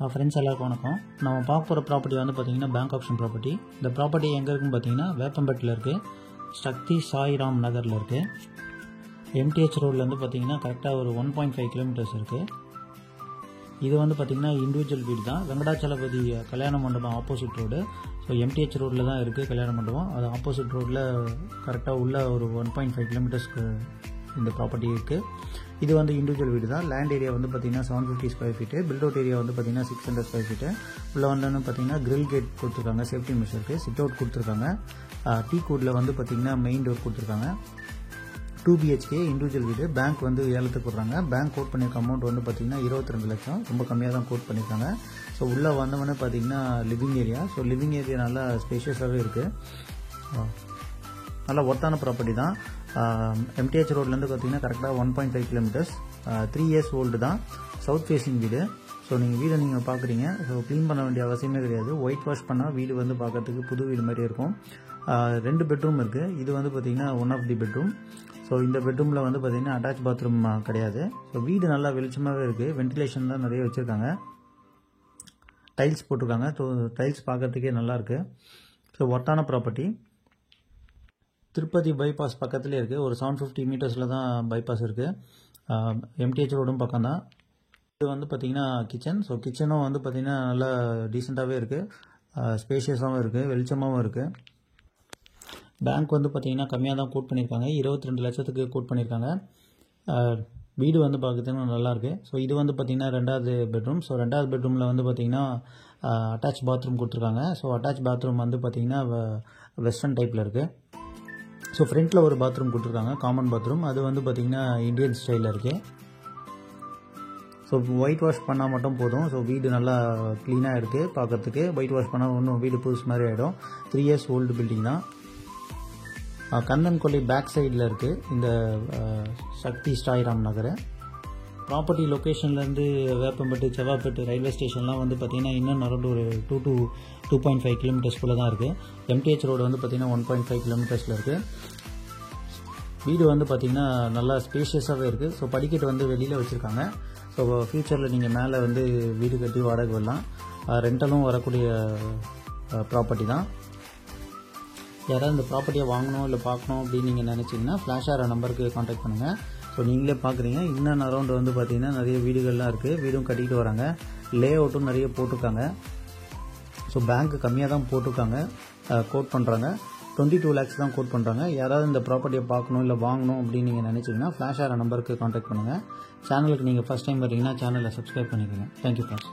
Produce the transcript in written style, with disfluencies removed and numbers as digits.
Friends எல்லாருக்கும் வணக்கம். நம்ம பார்க்க போகிற ப்ராப்பர்ட்டி வந்து பார்த்திங்கன்னா பேங்க் ஆப்ஷன் ப்ராப்பர்ட்டி. இந்த ப்ராப்பர்ட்டி எங்கே இருக்குன்னு பார்த்தீங்கன்னா வேப்பம்பேட்டில் இருக்குது, சக்தி சாய்ராம் நகரில் இருக்குது. எம்டிஹெச் ரோட்லேருந்து பார்த்தீங்கன்னா கரெக்டாக ஒரு 1.5 கிலோமீட்டர்ஸ் இருக்குது. இது வந்து பார்த்திங்கன்னா இண்டிவிஜுவல் வீடு தான். வெங்கடாச்சலபதி கல்யாண மண்டபம் ஆப்போசிட் ரோடு. ஸோ எம்டிஹெச் ரோட்டில் தான் இருக்குது கல்யாண மண்டபம். அது ஆப்போசிட் ரோட்டில் கரெக்டாக உள்ள ஒரு 1.5 கிலோமீட்டர்ஸ்க்கு இந்த ப்ராப்பர்ட்டி இருக்குது. இது வந்து இண்டிவிஜுவல் வீடு தான். லேண்ட் ஏரியா வந்து பார்த்திங்கன்னா 750 square feet. Built out area வந்து பார்த்திங்கன்னா 600 ஸ்கொயர் ஃபீட்டு. உள்ள வந்து பார்த்திங்கன்னா கிரில் கேட் கொடுத்துருக்காங்க, சேஃப்டி மெஷருக்கு சிட் அவுட் கொடுத்துருக்காங்க. டீ கோடில் வந்து பார்த்திங்கன்னா மெயின் டோர் கொடுத்துருக்காங்க. 2 BHK இண்டிவிஜுவல் வீடு. பேங்க் வந்து ஏலத்துக்கு விடுறாங்க. பேங்க் கோட் பண்ணியிருக்க அமௌண்ட் வந்து பார்த்திங்கன்னா 22 லட்சம். ரொம்ப கம்மியாக தான் கோட் பண்ணியிருக்காங்க. ஸோ உள்ளே வந்தவொடனே பார்த்திங்கன்னா living area. So living area நல்லா ஸ்பேஷியஸாகவே இருக்குது. நல்லா ஒர்த்தான ப்ராப்பர்ட்டி தான். எம்டிஹெச் ரோட்லேருந்து பார்த்தீங்கன்னா கரெக்டாக 1.5 கிலோமீட்டர்ஸ். 3 இயர்ஸ் ஓல்டு தான். சவுத் ஃபேஸிங் வீடு. ஸோ நீங்கள் வீடை நீங்கள் பார்க்குறீங்க. ஸோ க்ளீன் பண்ண வேண்டிய அவசியமே கிடையாது. ஒயிட் வாஷ் பண்ணால் வீடு வந்து பார்க்கறதுக்கு புது வீடு மாதிரி இருக்கும். 2 பெட்ரூம் இருக்குது. இது வந்து பார்த்திங்கன்னா one of the bedroom. So இந்த பெட்ரூமில் வந்து பார்த்திங்கன்னா அட்டாச் பாத்ரூம் கிடையாது. ஸோ வீடு நல்லா வெளிச்சமாகவே இருக்குது. வென்டிலேஷன் தான் நிறைய வச்சுருக்காங்க. டைல்ஸ் போட்டிருக்காங்க. ஸோ டைல்ஸ் பார்க்கறதுக்கே நல்லாயிருக்கு. ஸோ ஒர்த்தான ப்ராப்பர்ட்டி. திருப்பதி பைபாஸ் பக்கத்துலேயே இருக்குது. ஒரு 750 மீட்டர்ஸில் தான் பைபாஸ் இருக்குது. எம்டிஹெச் ரோடும் பக்கம் தான். இது வந்து பார்த்திங்கன்னா கிச்சன். ஸோ கிச்சனும் வந்து பார்த்திங்கன்னா நல்லா டீசெண்டாகவே இருக்குது. ஸ்பேஷியஸாகவும் இருக்குது, வெளிச்சமாகவும் இருக்குது. பேங்க் வந்து பார்த்திங்கன்னா கம்மியாக தான் கோட் பண்ணியிருக்காங்க. 22 லட்சத்துக்கு கோட் பண்ணியிருக்காங்க. வீடு வந்து பார்க்கறதுக்கு நல்லாயிருக்கு. ஸோ இது வந்து பார்த்திங்கன்னா 2வது பெட்ரூம். ஸோ 2வது பெட்ரூமில் வந்து பார்த்திங்கன்னா அட்டாச் பாத்ரூம் கொடுத்துருக்காங்க. ஸோ அட்டாச் பாத்ரூம் வந்து பார்த்திங்கன்னா வெஸ்டர்ன் டைப்பில் இருக்குது. ஸோ ஃப்ரண்ட்டில் ஒரு பாத்ரூம் கொடுத்துருக்காங்க, காமன் பாத்ரூம். அது வந்து பார்த்திங்கன்னா இந்தியன் ஸ்டைலில் இருக்குது. ஸோ ஒயிட் வாஷ் பண்ணால் மட்டும் போதும். ஸோ வீடு நல்லா க்ளீனாக இருக்குது பார்க்கறதுக்கு. ஒயிட் வாஷ் பண்ணால் இன்னும் வீடு புதுசு மாதிரி ஆகிடும். 3 இயர்ஸ் ஓல்டு பில்டிங் தான். கண்ணன் கொல்லி பேக் சைடில் இருக்குது இந்த சக்தி சாய்ராம் நகர். ப்ராப்பர்ட்டி லொக்கேஷன்லேருந்து வேப்பம்பட்டு, செவ்வாப்பேட்டு ரயில்வே ஸ்டேஷன்லாம் வந்து பார்த்திங்கன்னா இன்னும் அரௌண்ட் ஒரு 2 to 2.5 கிலோமீட்டர்ஸ்குள்ளே தான் இருக்குது. எம்டிஹெச் ரோடு வந்து பார்த்திங்கன்னா 1.5 கிலோமீட்டர்ஸில் இருக்குது. வீடு வந்து பார்த்திங்கன்னா நல்லா ஸ்பேஷியஸாகவே இருக்குது. ஸோ படிக்கட்டு வந்து வெளியில் வச்சுருக்காங்க. ஸோ ஃப்யூச்சரில் நீங்கள் மேலே வந்து வீடு கட்டி வாடகை வரலாம். ரெண்டலும் வரக்கூடிய ப்ராப்பர்ட்டி தான். யாராவது இந்த ப்ராப்பர்ட்டியை வாங்கணும் இல்லை பார்க்கணும் அப்படின்னு நீங்கள் நினச்சிங்கன்னா ஃப்ளாஷ் ஆகிற நம்பருக்கு கான்டாக்ட் பண்ணுங்கள். ஸோ நீங்களே பார்க்குறீங்க. இன்னும் அரௌண்ட் வந்து பார்த்திங்கன்னா நிறைய வீடுகள்லாம் இருக்குது. வீடும் கட்டிக்கிட்டு வராங்க. லே அவுட்டும் நிறைய போட்டிருக்காங்க. ஸோ பேங்க்கு கம்மியாக தான் போட்டிருக்காங்க, கோட் பண்ணுறாங்க. 22 lakhs தான் கோட் பண்ணுறாங்க. யாராவது இந்த ப்ராப்பர்ட்டியை பார்க்கணும் இல்லை வாங்கணும் அப்படின்னு நீங்கள் நினச்சிங்கன்னா ஃப்ளாஷ் ஆகிற நம்பருக்கு கான்டாக்ட் பண்ணுங்கள். சேனலுக்கு நீங்கள் ஃபஸ்ட் டைம் வரீங்கன்னா சேனலை சப்ஸ்கிரைப் பண்ணிக்கோங்க. Thank you friends.